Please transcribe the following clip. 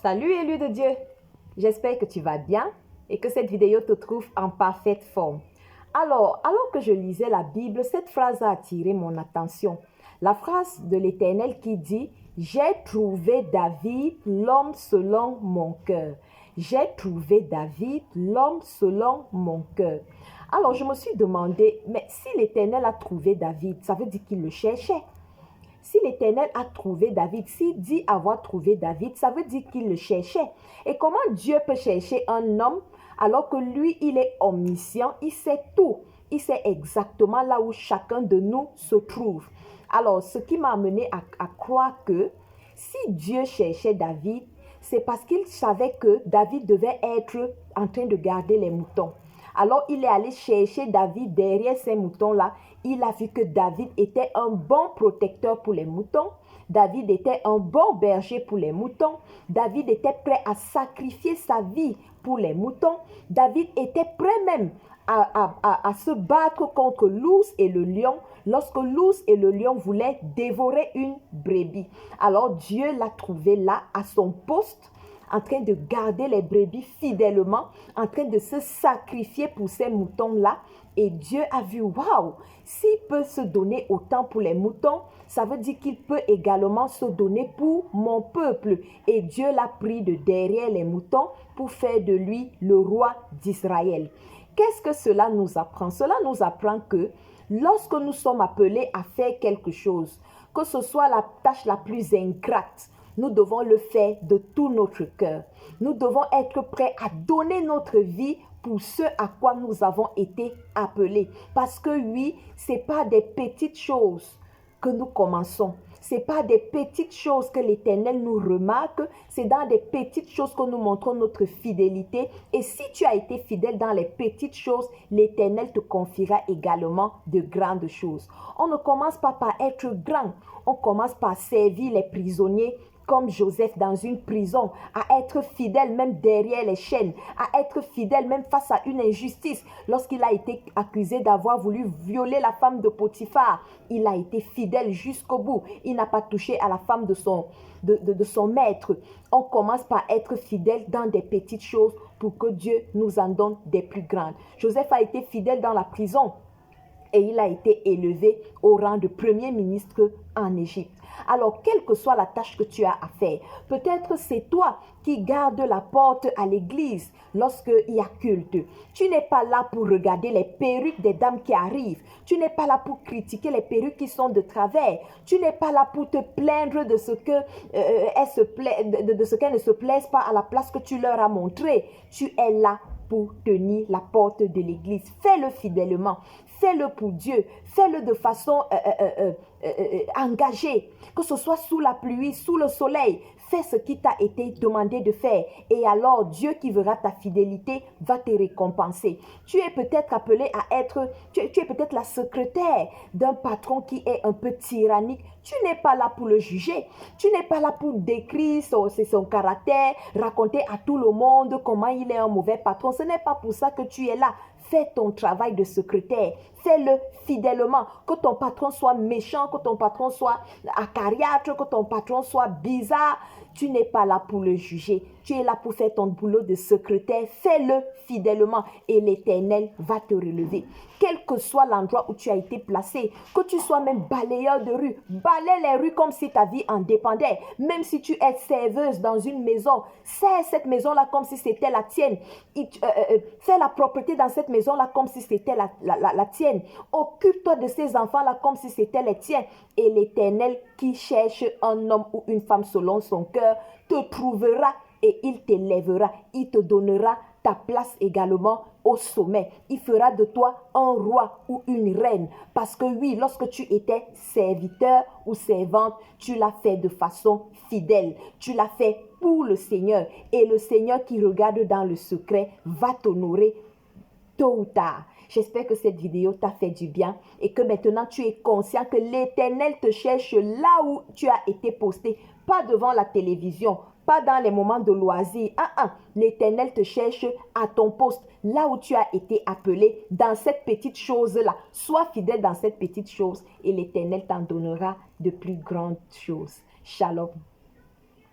Salut élu de Dieu, j'espère que tu vas bien et que cette vidéo te trouve en parfaite forme. Alors que je lisais la Bible, cette phrase a attiré mon attention. La phrase de l'Éternel qui dit « J'ai trouvé David, l'homme selon mon cœur. J'ai trouvé David, l'homme selon mon cœur. » Alors je me suis demandé, mais si l'Éternel a trouvé David, ça veut dire qu'il le cherchait. Si l'Éternel a trouvé David, s'il dit avoir trouvé David, ça veut dire qu'il le cherchait. Et comment Dieu peut chercher un homme alors que lui, il est omniscient, il sait tout. Il sait exactement là où chacun de nous se trouve. Alors, ce qui m'a amené à croire que si Dieu cherchait David, c'est parce qu'il savait que David devait être en train de garder les moutons. Alors, il est allé chercher David derrière ces moutons-là. Il a vu que David était un bon protecteur pour les moutons. David était un bon berger pour les moutons. David était prêt à sacrifier sa vie pour les moutons. David était prêt même à se battre contre l'ours et le lion lorsque l'ours et le lion voulaient dévorer une brebis. Alors Dieu l'a trouvé là à son poste, en train de garder les brebis fidèlement, en train de se sacrifier pour ces moutons-là. Et Dieu a vu, waouh, s'il peut se donner autant pour les moutons, ça veut dire qu'il peut également se donner pour mon peuple. Et Dieu l'a pris de derrière les moutons pour faire de lui le roi d'Israël. Qu'est-ce que cela nous apprend? Cela nous apprend que lorsque nous sommes appelés à faire quelque chose, que ce soit la tâche la plus ingrate, nous devons le faire de tout notre cœur. Nous devons être prêts à donner notre vie pour ce à quoi nous avons été appelés. Parce que oui, ce n'est pas des petites choses que nous commençons. Ce n'est pas des petites choses que l'Éternel nous remarque. C'est dans des petites choses que nous montrons notre fidélité. Et si tu as été fidèle dans les petites choses, l'Éternel te confiera également de grandes choses. On ne commence pas par être grand. On commence par servir les prisonniers comme Joseph dans une prison, à être fidèle même derrière les chaînes, à être fidèle même face à une injustice. Lorsqu'il a été accusé d'avoir voulu violer la femme de Potiphar, il a été fidèle jusqu'au bout. Il n'a pas touché à la femme de son maître. On commence par être fidèle dans des petites choses pour que Dieu nous en donne des plus grandes. Joseph a été fidèle dans la prison et il a été élevé au rang de premier ministre en Égypte. Alors, quelle que soit la tâche que tu as à faire, peut-être c'est toi qui gardes la porte à l'église lorsqu'il y a culte. Tu n'es pas là pour regarder les perruques des dames qui arrivent. Tu n'es pas là pour critiquer les perruques qui sont de travers. Tu n'es pas là pour te plaindre de ce qu'elles ne se plaisent pas à la place que tu leur as montré. Tu es là pour tenir la porte de l'église. Fais-le fidèlement. Fais-le pour Dieu. Fais-le de façon engagée. Que ce soit sous la pluie, sous le soleil. Fais ce qui t'a été demandé de faire. Et alors, Dieu qui verra ta fidélité va te récompenser. Tu es peut-être appelé à être, tu es peut-être la secrétaire d'un patron qui est un peu tyrannique. Tu n'es pas là pour le juger. Tu n'es pas là pour décrire son caractère, raconter à tout le monde comment il est un mauvais patron. Ce n'est pas pour ça que tu es là. Fais ton travail de secrétaire. Fais-le fidèlement. Que ton patron soit méchant, que ton patron soit acariâtre, que ton patron soit bizarre. Tu n'es pas là pour le juger. Tu es là pour faire ton boulot de secrétaire. Fais-le fidèlement et l'Éternel va te relever. Quel que soit l'endroit où tu as été placé, que tu sois même balayeur de rue, balaye les rues comme si ta vie en dépendait. Même si tu es serveuse dans une maison, sers cette maison-là comme si c'était la tienne. Fais la propreté dans cette maison-là comme si c'était la tienne. Occupe-toi de ces enfants-là comme si c'était les tiens. Et l'Éternel qui cherche un homme ou une femme selon son cœur te trouvera et il t'élèvera. Il te donnera ta place également au sommet. Il fera de toi un roi ou une reine. Parce que oui, lorsque tu étais serviteur ou servante, tu l'as fait de façon fidèle. Tu l'as fait pour le Seigneur. Et le Seigneur qui regarde dans le secret va t'honorer tôt ou tard. J'espère que cette vidéo t'a fait du bien et que maintenant tu es conscient que l'Éternel te cherche là où tu as été posté, pas devant la télévision, pas dans les moments de loisirs. L'Éternel te cherche à ton poste, là où tu as été appelé, dans cette petite chose-là. Sois fidèle dans cette petite chose et l'Éternel t'en donnera de plus grandes choses. Shalom.